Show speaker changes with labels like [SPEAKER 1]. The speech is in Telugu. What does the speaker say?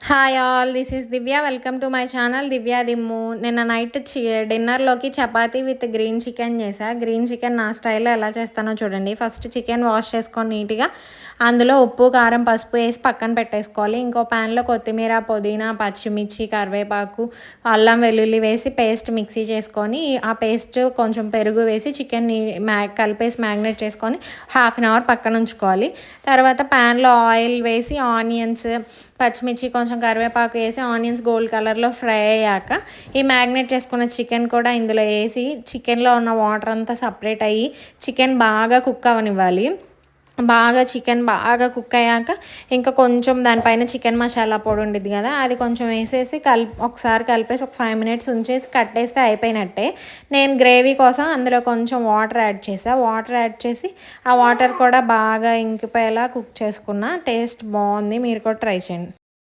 [SPEAKER 1] Hi all, this is Divya. Welcome to my channel Divya Dimmu. నిన్న నైట్ డిన్నర్లోకి చపాతీ విత్ గ్రీన్ చికెన్ చేసా. గ్రీన్ చికెన్ నా స్టైల్లో ఎలా చేస్తానో చూడండి. ఫస్ట్ చికెన్ వాష్ చేసుకొని నీట్గా అందులో ఉప్పు, కారం, పసుపు వేసి పక్కన పెట్టేసుకోవాలి. ఇంకో ప్యాన్లో కొత్తిమీర, పుదీనా, పచ్చిమిర్చి, కరివేపాకు, అల్లం వెల్లుల్లి వేసి పేస్ట్ మిక్సీ చేసుకొని ఆ పేస్ట్ కొంచెం పెరుగు వేసి చికెన్ని కలిపేసి మ్యాగ్నేట్ చేసుకొని హాఫ్ అన్ అవర్ పక్కన ఉంచుకోవాలి. తర్వాత ప్యాన్లో ఆయిల్ వేసి ఆనియన్స్, పచ్చిమిర్చి, కొంచెం కరివేపాకు వేసి ఆనియన్స్ గోల్డ్ కలర్లో ఫ్రై అయ్యాక ఈ మ్యాగ్నేట్ చేసుకున్న చికెన్ కూడా ఇందులో వేసి చికెన్లో ఉన్న వాటర్ అంతా సపరేట్ అయ్యి చికెన్ బాగా కుక్ అవనివ్వాలి. చికెన్ బాగా కుక్ అయ్యాక ఇంకా కొంచెం దానిపైన చికెన్ మసాలా పొడి ఉండేది కదా, అది కొంచెం వేసేసి ఒకసారి కలిపేసి ఒక 5 minutes ఉంచేసి కట్టేస్తే అయిపోయినట్టే. నేను గ్రేవీ కోసం అందులో కొంచెం వాటర్ యాడ్ చేసి ఆ వాటర్ కూడా బాగా ఇంకిపోయేలా కుక్ చేసుకున్నా. టేస్ట్ బాగుంది, మీరు కూడా ట్రై చేయండి.